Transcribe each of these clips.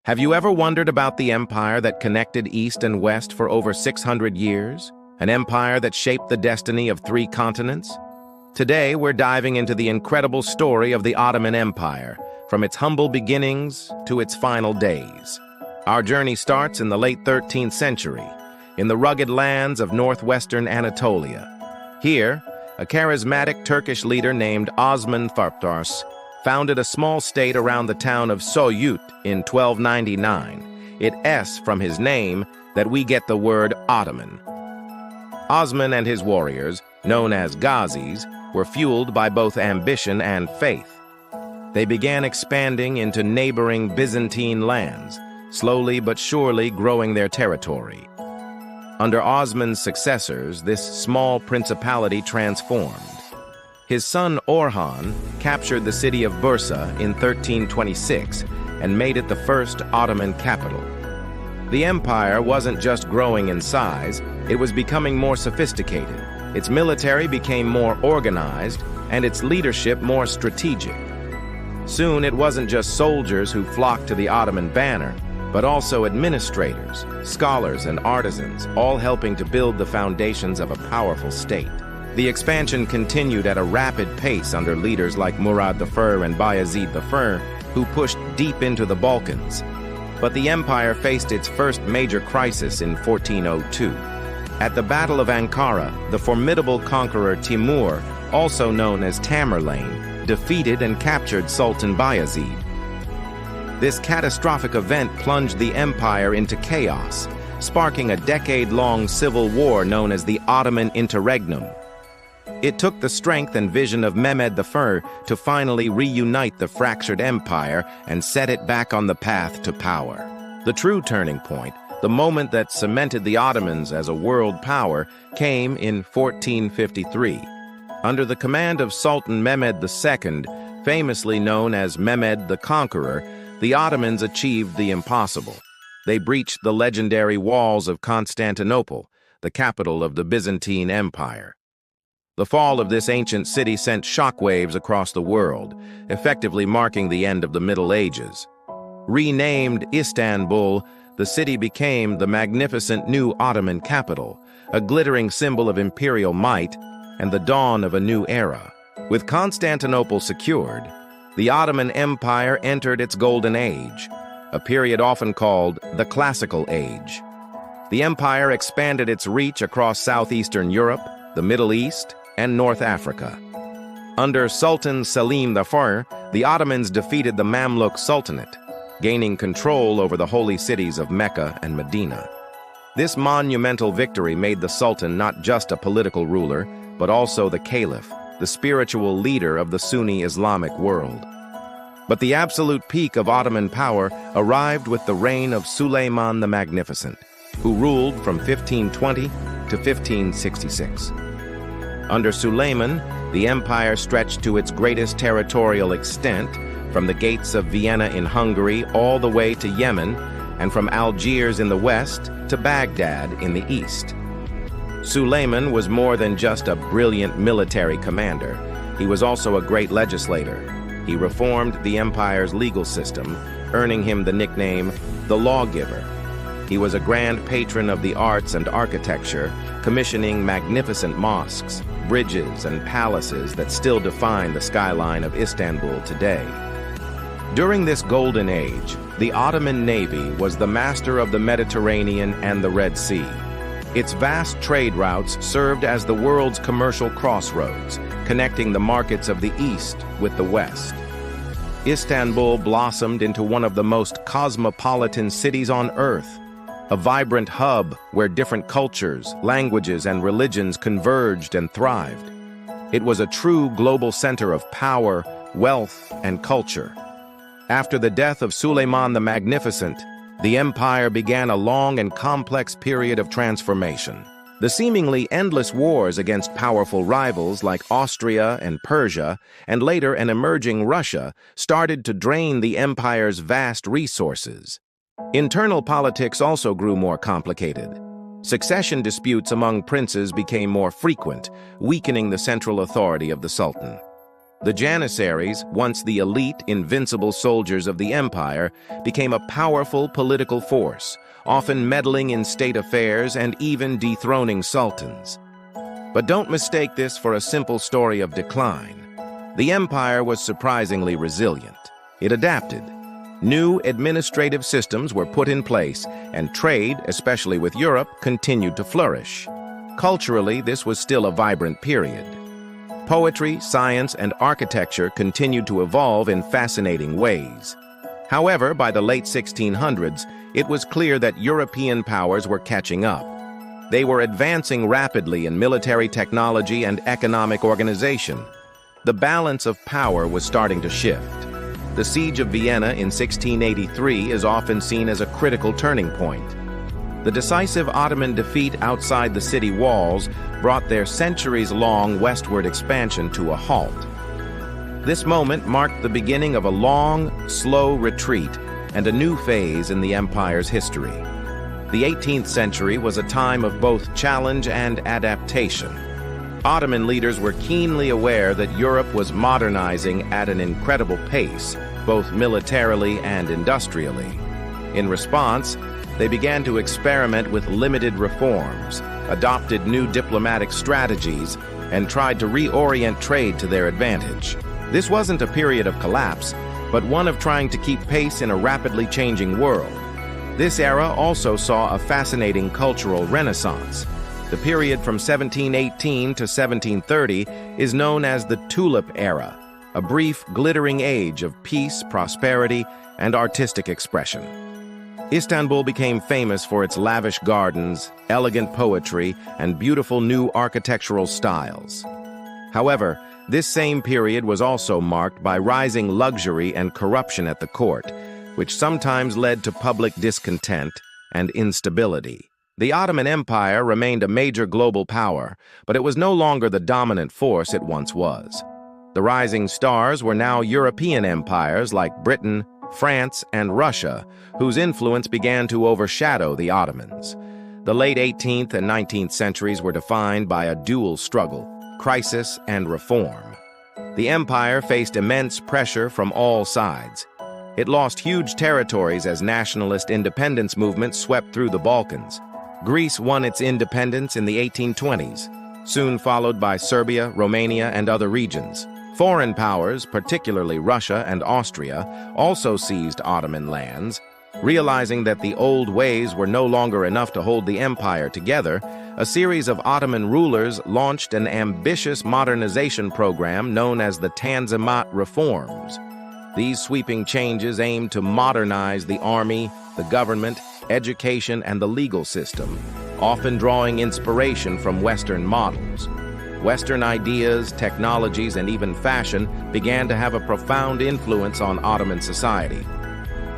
Have you ever wondered about the empire that connected East and West for over 600 years? An empire that shaped the destiny of 3 continents? Today, we're diving into the incredible story of the Ottoman Empire, from its humble beginnings to its final days. Our journey starts in the late 13th century, in the rugged lands of northwestern Anatolia. Here, a charismatic Turkish leader named Osman Farptars founded a small state around the town of Soyut in 1299. It's from his name that we get the word Ottoman. Osman and his warriors, known as Ghazis, were fueled by both ambition and faith. They began expanding into neighboring Byzantine lands, slowly but surely growing their territory. Under Osman's successors, this small principality transformed. His son Orhan captured the city of Bursa in 1326 and made it the first Ottoman capital. The empire wasn't just growing in size, it was becoming more sophisticated. Its military became more organized and its leadership more strategic. Soon it wasn't just soldiers who flocked to the Ottoman banner, but also administrators, scholars, and artisans, all helping to build the foundations of a powerful state. The expansion continued at a rapid pace under leaders like Murad I and Bayezid I, who pushed deep into the Balkans. But the empire faced its first major crisis in 1402. At the Battle of Ankara, the formidable conqueror Timur, also known as Tamerlane, defeated and captured Sultan Bayezid. This catastrophic event plunged the empire into chaos, sparking a decade-long civil war known as the Ottoman Interregnum. It took the strength and vision of Mehmed I to finally reunite the fractured empire and set it back on the path to power. The true turning point, the moment that cemented the Ottomans as a world power, came in 1453. Under the command of Sultan Mehmed II, famously known as Mehmed the Conqueror, the Ottomans achieved the impossible. They breached the legendary walls of Constantinople, the capital of the Byzantine Empire. The fall of this ancient city sent shockwaves across the world, effectively marking the end of the Middle Ages. Renamed Istanbul, the city became the magnificent new Ottoman capital, a glittering symbol of imperial might and the dawn of a new era. With Constantinople secured, the Ottoman Empire entered its golden age, a period often called the Classical Age. The empire expanded its reach across southeastern Europe, the Middle East, and North Africa. Under Sultan Selim I, the Ottomans defeated the Mamluk Sultanate, gaining control over the holy cities of Mecca and Medina. This monumental victory made the Sultan not just a political ruler, but also the Caliph, the spiritual leader of the Sunni Islamic world. But the absolute peak of Ottoman power arrived with the reign of Suleiman the Magnificent, who ruled from 1520 to 1566. Under Suleiman, the empire stretched to its greatest territorial extent, from the gates of Vienna in Hungary all the way to Yemen, and from Algiers in the west to Baghdad in the east. Suleiman was more than just a brilliant military commander. He was also a great legislator. He reformed the empire's legal system, earning him the nickname the Lawgiver. He was a grand patron of the arts and architecture, commissioning magnificent mosques, bridges, and palaces that still define the skyline of Istanbul today. During this golden age, the Ottoman Navy was the master of the Mediterranean and the Red Sea. Its vast trade routes served as the world's commercial crossroads, connecting the markets of the East with the West. Istanbul blossomed into one of the most cosmopolitan cities on Earth, a vibrant hub where different cultures, languages, and religions converged and thrived. It was a true global center of power, wealth, and culture. After the death of Suleiman the Magnificent, the empire began a long and complex period of transformation. The seemingly endless wars against powerful rivals like Austria and Persia, and later an emerging Russia, started to drain the empire's vast resources. Internal politics also grew more complicated. Succession disputes among princes became more frequent, weakening the central authority of the Sultan. The Janissaries, once the elite, invincible soldiers of the empire, became a powerful political force, often meddling in state affairs and even dethroning sultans. But don't mistake this for a simple story of decline. The empire was surprisingly resilient. It adapted. New administrative systems were put in place, and trade, especially with Europe, continued to flourish. Culturally, this was still a vibrant period. Poetry, science, and architecture continued to evolve in fascinating ways. However, by the late 1600s, it was clear that European powers were catching up. They were advancing rapidly in military technology and economic organization. The balance of power was starting to shift. The Siege of Vienna in 1683 is often seen as a critical turning point. The decisive Ottoman defeat outside the city walls brought their centuries-long westward expansion to a halt. This moment marked the beginning of a long, slow retreat and a new phase in the empire's history. The 18th century was a time of both challenge and adaptation. Ottoman leaders were keenly aware that Europe was modernizing at an incredible pace, both militarily and industrially. In response, they began to experiment with limited reforms, adopted new diplomatic strategies, and tried to reorient trade to their advantage. This wasn't a period of collapse, but one of trying to keep pace in a rapidly changing world. This era also saw a fascinating cultural renaissance. The period from 1718 to 1730 is known as the Tulip Era, a brief, glittering age of peace, prosperity, and artistic expression. Istanbul became famous for its lavish gardens, elegant poetry, and beautiful new architectural styles. However, this same period was also marked by rising luxury and corruption at the court, which sometimes led to public discontent and instability. The Ottoman Empire remained a major global power, but it was no longer the dominant force it once was. The rising stars were now European empires like Britain, France, and Russia, whose influence began to overshadow the Ottomans. The late 18th and 19th centuries were defined by a dual struggle, crisis and reform. The empire faced immense pressure from all sides. It lost huge territories as nationalist independence movements swept through the Balkans. Greece won its independence in the 1820s, soon followed by Serbia, Romania, and other regions. Foreign powers, particularly Russia and Austria, also seized Ottoman lands. Realizing that the old ways were no longer enough to hold the empire together, a series of Ottoman rulers launched an ambitious modernization program known as the Tanzimat Reforms. These sweeping changes aimed to modernize the army, the government, education, and the legal system, often drawing inspiration from Western models. Western ideas, technologies, and even fashion began to have a profound influence on Ottoman society.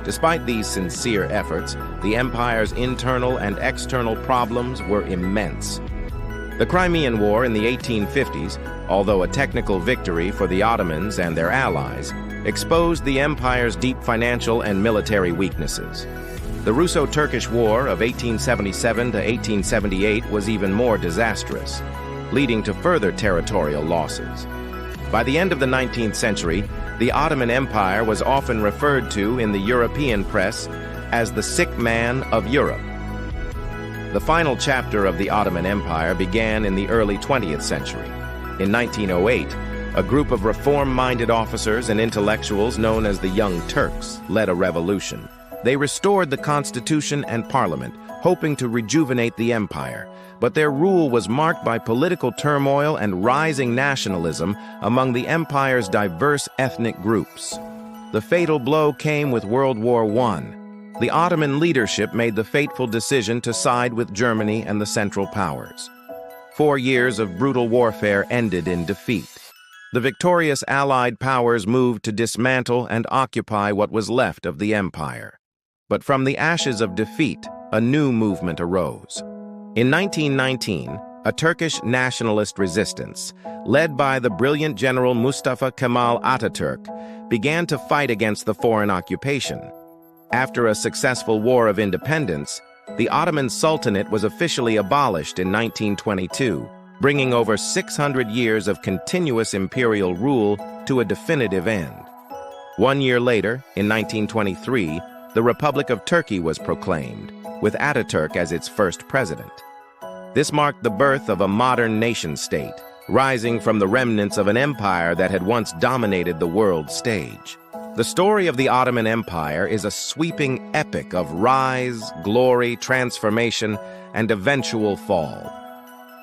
Despite these sincere efforts, the empire's internal and external problems were immense. The Crimean War in the 1850s, although a technical victory for the Ottomans and their allies, exposed the empire's deep financial and military weaknesses. The Russo-Turkish War of 1877 to 1878 was even more disastrous, leading to further territorial losses. By the end of the 19th century, the Ottoman Empire was often referred to in the European press as the sick man of Europe. The final chapter of the Ottoman Empire began in the early 20th century. In 1908, a group of reform-minded officers and intellectuals known as the Young Turks led a revolution. They restored the constitution and parliament, hoping to rejuvenate the empire, but their rule was marked by political turmoil and rising nationalism among the empire's diverse ethnic groups. The fatal blow came with World War I. The Ottoman leadership made the fateful decision to side with Germany and the Central Powers. 4 years of brutal warfare ended in defeat. The victorious Allied powers moved to dismantle and occupy what was left of the empire. But from the ashes of defeat, a new movement arose. In 1919, a Turkish nationalist resistance, led by the brilliant General Mustafa Kemal Atatürk, began to fight against the foreign occupation. After a successful war of independence, the Ottoman Sultanate was officially abolished in 1922, bringing over 600 years of continuous imperial rule to a definitive end. 1 year later, in 1923, the Republic of Turkey was proclaimed, with Ataturk as its first president. This marked the birth of a modern nation-state, rising from the remnants of an empire that had once dominated the world stage. The story of the Ottoman Empire is a sweeping epic of rise, glory, transformation, and eventual fall.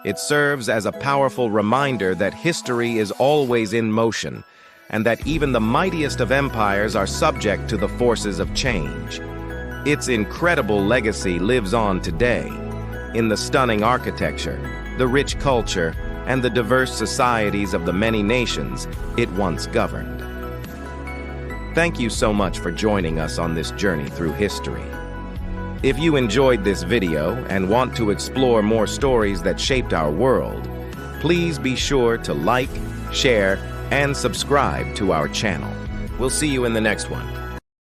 It serves as a powerful reminder that history is always in motion, and that even the mightiest of empires are subject to the forces of change. Its incredible legacy lives on today, in the stunning architecture, the rich culture, and the diverse societies of the many nations it once governed. Thank you so much for joining us on this journey through history. If you enjoyed this video and want to explore more stories that shaped our world, please be sure to like, share, and subscribe to our channel. We'll see you in the next one.